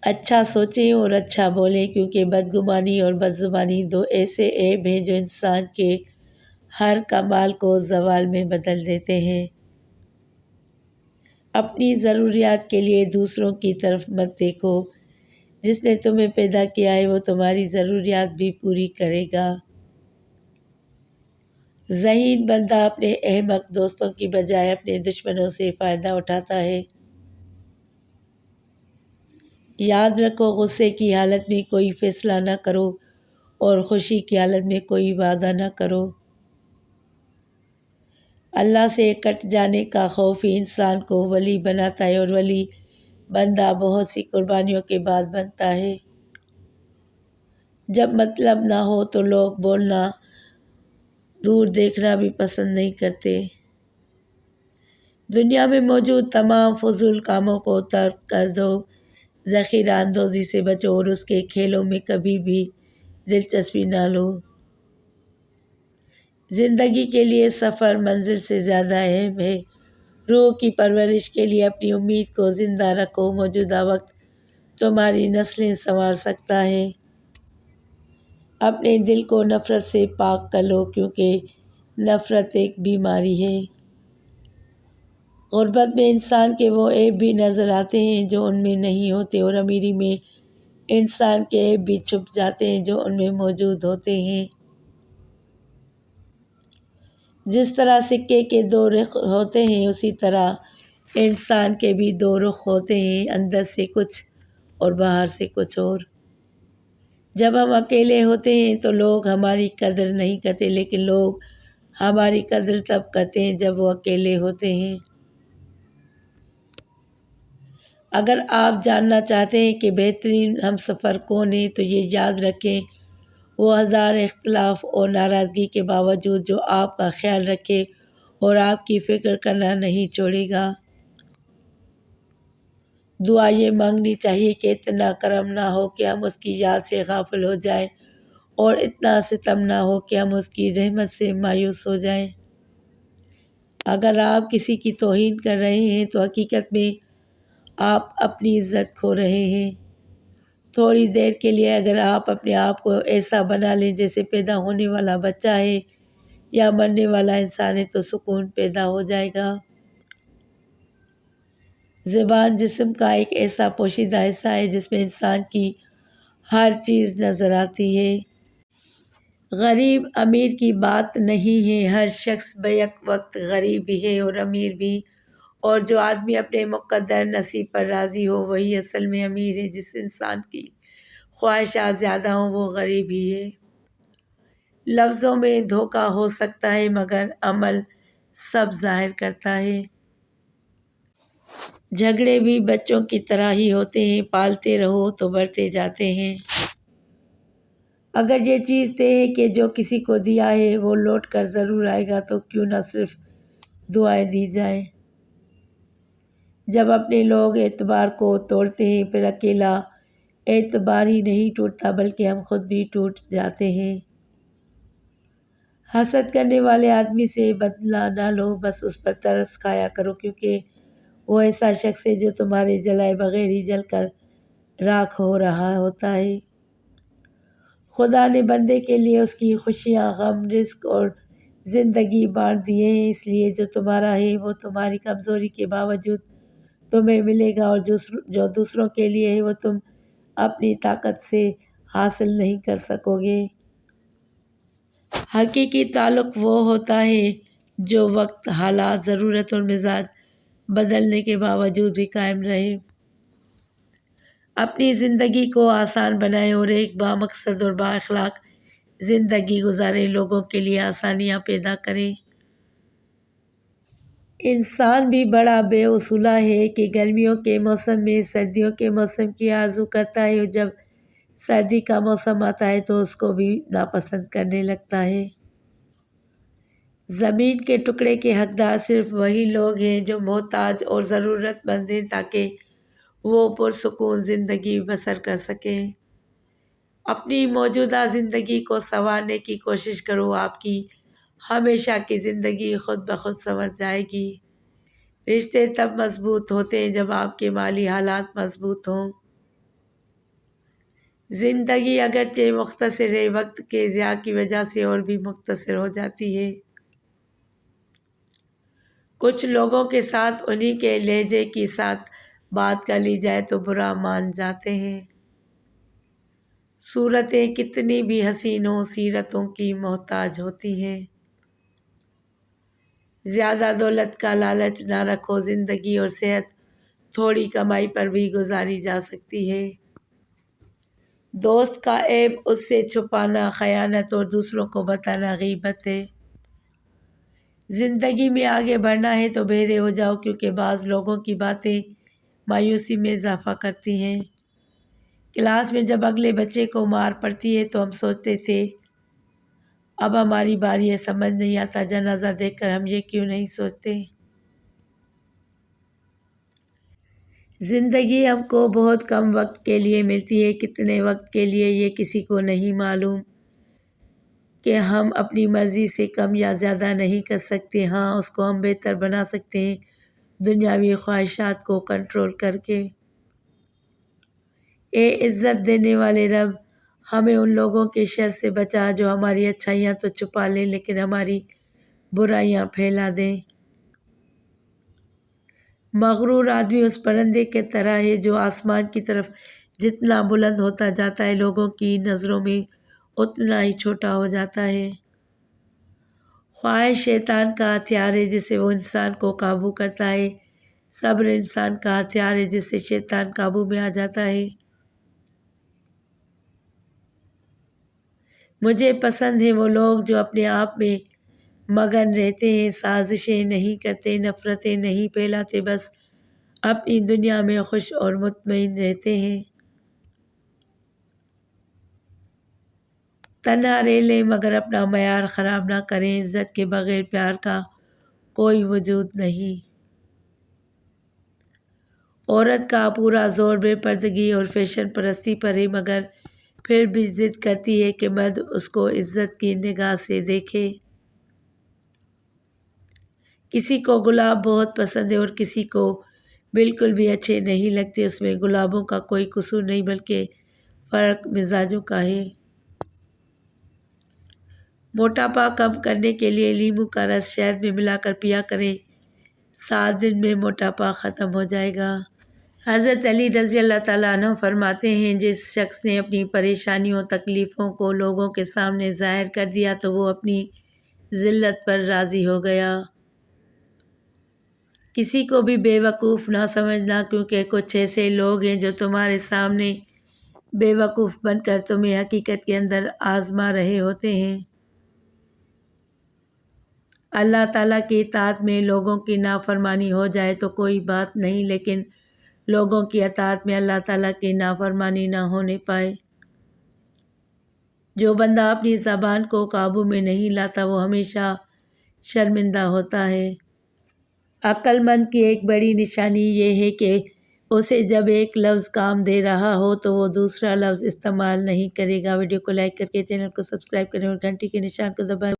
اچھا سوچیں اور اچھا بولیں، کیونکہ بدگمانی اور بدزبانی دو ایسے عیب ہیں جو انسان کے ہر کمال کو زوال میں بدل دیتے ہیں۔ اپنی ضروریات کے لیے دوسروں کی طرف مت دیکھو، جس نے تمہیں پیدا کیا ہے وہ تمہاری ضروریات بھی پوری کرے گا۔ ذہین بندہ اپنے احمق دوستوں کی بجائے اپنے دشمنوں سے فائدہ اٹھاتا ہے۔ یاد رکھو، غصے کی حالت میں کوئی فیصلہ نہ کرو اور خوشی کی حالت میں کوئی وعدہ نہ کرو۔ اللہ سے کٹ جانے کا خوف ہی انسان کو ولی بناتا ہے، اور ولی بندہ بہت سی قربانیوں کے بعد بنتا ہے۔ جب مطلب نہ ہو تو لوگ بولنا، دور دیکھنا بھی پسند نہیں کرتے۔ دنیا میں موجود تمام فضول کاموں کو ترک کر دو، ذخیرہ اندوزی سے بچو اور اس کے کھیلوں میں کبھی بھی دلچسپی نہ لو۔ زندگی کے لیے سفر منزل سے زیادہ اہم ہے۔ روح کی پرورش کے لیے اپنی امید کو زندہ رکھو، موجودہ وقت تمہاری نسلیں سنوار سکتا ہے۔ اپنے دل کو نفرت سے پاک کر لو، کیونکہ نفرت ایک بیماری ہے۔ غربت میں انسان کے وہ عیب بھی نظر آتے ہیں جو ان میں نہیں ہوتے، اور امیری میں انسان کے عیب بھی چھپ جاتے ہیں جو ان میں موجود ہوتے ہیں۔ جس طرح سکے کے دو رخ ہوتے ہیں، اسی طرح انسان کے بھی دو رخ ہوتے ہیں، اندر سے کچھ اور باہر سے کچھ اور۔ جب ہم اکیلے ہوتے ہیں تو لوگ ہماری قدر نہیں کرتے، لیکن لوگ ہماری قدر تب کرتے ہیں جب وہ اکیلے ہوتے ہیں۔ اگر آپ جاننا چاہتے ہیں کہ بہترین ہمسفر کون ہے تو یہ یاد رکھیں، وہ ہزار اختلاف اور ناراضگی کے باوجود جو آپ کا خیال رکھے اور آپ کی فکر کرنا نہیں چھوڑے گا۔ دعا یہ مانگنی چاہیے کہ اتنا کرم نہ ہو کہ ہم اس کی یاد سے غافل ہو جائیں، اور اتنا ستم نہ ہو کہ ہم اس کی رحمت سے مایوس ہو جائیں۔ اگر آپ کسی کی توہین کر رہے ہیں تو حقیقت میں آپ اپنی عزت کھو رہے ہیں۔ تھوڑی دیر کے لیے اگر آپ اپنے آپ کو ایسا بنا لیں جیسے پیدا ہونے والا بچہ ہے یا مرنے والا انسان ہے تو سکون پیدا ہو جائے گا۔ زبان جسم کا ایک ایسا پوشیدہ حصہ ہے جس میں انسان کی ہر چیز نظر آتی ہے۔ غریب امیر کی بات نہیں ہے، ہر شخص بیک وقت غریب بھی ہے اور امیر بھی، اور جو آدمی اپنے مقدر نصیب پر راضی ہو وہی اصل میں امیر ہے۔ جس انسان کی خواہشات زیادہ ہوں وہ غریب ہی ہے۔ لفظوں میں دھوکہ ہو سکتا ہے مگر عمل سب ظاہر کرتا ہے۔ جھگڑے بھی بچوں کی طرح ہی ہوتے ہیں، پالتے رہو تو بڑھتے جاتے ہیں۔ اگر یہ چیز طے ہے کہ جو کسی کو دیا ہے وہ لوٹ کر ضرور آئے گا تو کیوں نہ صرف دعائیں دی جائیں۔ جب اپنے لوگ اعتبار کو توڑتے ہیں پھر اکیلا اعتبار ہی نہیں ٹوٹتا بلکہ ہم خود بھی ٹوٹ جاتے ہیں۔ حسد کرنے والے آدمی سے بدلہ نہ لو، بس اس پر ترس کھایا کرو، کیونکہ وہ ایسا شخص ہے جو تمہارے جلائے بغیر ہی جل کر راکھ ہو رہا ہوتا ہے۔ خدا نے بندے کے لیے اس کی خوشیاں، غم، رزق اور زندگی بانٹ دیے ہیں، اس لیے جو تمہارا ہے وہ تمہاری کمزوری کے باوجود تمہیں ملے گا، اور جو دوسروں کے لیے ہے وہ تم اپنی طاقت سے حاصل نہیں کر سکو گے۔ حقیقی تعلق وہ ہوتا ہے جو وقت، حالات، ضرورت اور مزاج بدلنے کے باوجود بھی قائم رہے۔ اپنی زندگی کو آسان بنائیں اور ایک بامقصد اور با اخلاق زندگی گزاریں، لوگوں کے لیے آسانیاں پیدا کریں۔ انسان بھی بڑا بے اصولہ ہے کہ گرمیوں کے موسم میں سردیوں کے موسم کی آرزو کرتا ہے، اور جب سردی کا موسم آتا ہے تو اس کو بھی ناپسند کرنے لگتا ہے۔ زمین کے ٹکڑے کے حقدار صرف وہی لوگ ہیں جو محتاج اور ضرورت مند ہیں، تاکہ وہ پرسکون زندگی بسر کر سکیں۔ اپنی موجودہ زندگی کو سنوارنے کی کوشش کرو، آپ کی ہمیشہ کی زندگی خود بخود سنور جائے گی۔ رشتے تب مضبوط ہوتے ہیں جب آپ کے مالی حالات مضبوط ہوں۔ زندگی اگرچہ مختصر ہے، وقت کے ضیاع کی وجہ سے اور بھی مختصر ہو جاتی ہے۔ کچھ لوگوں کے ساتھ انہی کے لہجے کے ساتھ بات کر لی جائے تو برا مان جاتے ہیں۔ صورتیں کتنی بھی حسین ہوں، سیرتوں کی محتاج ہوتی ہیں۔ زیادہ دولت کا لالچ نہ رکھو، زندگی اور صحت تھوڑی کمائی پر بھی گزاری جا سکتی ہے۔ دوست کا عیب اس سے چھپانا خیانت اور دوسروں کو بتانا غیبت ہے۔ زندگی میں آگے بڑھنا ہے تو بہرے ہو جاؤ، کیونکہ بعض لوگوں کی باتیں مایوسی میں اضافہ کرتی ہیں۔ کلاس میں جب اگلے بچے کو مار پڑتی ہے تو ہم سوچتے تھے اب ہماری باری ہے، سمجھ نہیں آتا جنازہ دیکھ کر ہم یہ کیوں نہیں سوچتے۔ زندگی ہم کو بہت کم وقت کے لیے ملتی ہے، کتنے وقت کے لیے یہ کسی کو نہیں معلوم، کہ ہم اپنی مرضی سے کم یا زیادہ نہیں کر سکتے۔ ہاں، اس کو ہم بہتر بنا سکتے ہیں دنیاوی خواہشات کو کنٹرول کر کے۔ اے عزت دینے والے رب، ہمیں ان لوگوں کے شر سے بچا جو ہماری اچھائیاں تو چھپا لیں لیکن ہماری برائیاں پھیلا دیں۔ مغرور آدمی اس پرندے کی طرح ہے جو آسمان کی طرف جتنا بلند ہوتا جاتا ہے لوگوں کی نظروں میں اتنا ہی چھوٹا ہو جاتا ہے۔ خواہش شیطان کا ہتھیار ہے جس سے وہ انسان کو قابو کرتا ہے، صبر انسان کا ہتھیار ہے جس سے شیطان قابو میں آ جاتا ہے۔ مجھے پسند ہیں وہ لوگ جو اپنے آپ میں مگن رہتے ہیں، سازشیں نہیں کرتے، نفرتیں نہیں پھیلاتے، بس اپنی دنیا میں خوش اور مطمئن رہتے ہیں۔ تنہا رہ لیں مگر اپنا معیار خراب نہ کریں، عزت کے بغیر پیار کا کوئی وجود نہیں۔ عورت کا پورا زور بے پردگی اور فیشن پرستی پر ہے، مگر پھر بھی ضد کرتی ہے کہ مرد اس کو عزت کی نگاہ سے دیکھے۔ کسی کو گلاب بہت پسند ہے اور کسی کو بالکل بھی اچھے نہیں لگتے، اس میں گلابوں کا کوئی قصور نہیں بلکہ فرق مزاجوں کا ہے۔ موٹاپا کم کرنے کے لیے لیموں کا رس شہد میں ملا کر پیا کریں، 7 دن میں موٹاپا ختم ہو جائے گا۔ حضرت علی رضی اللہ تعالیٰ عنہ فرماتے ہیں جس شخص نے اپنی پریشانیوں تکلیفوں کو لوگوں کے سامنے ظاہر کر دیا تو وہ اپنی ذلت پر راضی ہو گیا۔ کسی کو بھی بے وقوف نہ سمجھنا، کیونکہ کچھ ایسے لوگ ہیں جو تمہارے سامنے بے وقوف بن کر تمہیں حقیقت کے اندر آزما رہے ہوتے ہیں۔ اللہ تعالیٰ کی اطاعت میں لوگوں کی نافرمانی ہو جائے تو کوئی بات نہیں، لیکن لوگوں کی اطاعت میں اللہ تعالیٰ کی نافرمانی نہ ہونے پائے۔ جو بندہ اپنی زبان کو قابو میں نہیں لاتا وہ ہمیشہ شرمندہ ہوتا ہے۔ عقل مند کی ایک بڑی نشانی یہ ہے کہ اسے جب ایک لفظ کام دے رہا ہو تو وہ دوسرا لفظ استعمال نہیں کرے گا۔ ویڈیو کو لائک کر کے چینل کو سبسکرائب کریں اور گھنٹی کے نشان کو دبائیں۔